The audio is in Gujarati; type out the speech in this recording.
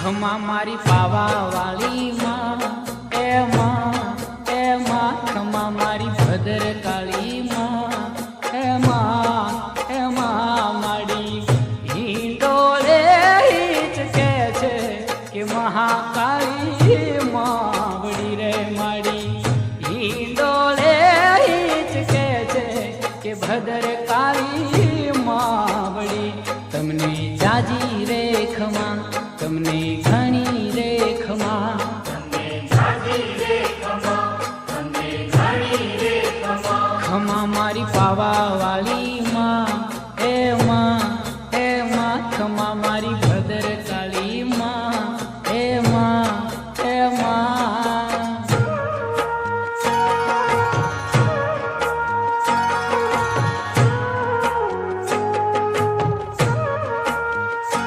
ખમા મારી પાવા વાળી માં એ માં ખમા મારી ભદ્ર કાળી માં એ માં માડી હિંડોળે હિચકે છે કે મહાકાળી માવડી રે માડી હિંડોળે હિચકે છે કે ભદ્ર કાળી માવડી તમને જાજી રે ખમા તમને ઘણી રે ખમા ખમા મારી પાવા વાળી માં એ માં ખમા મારી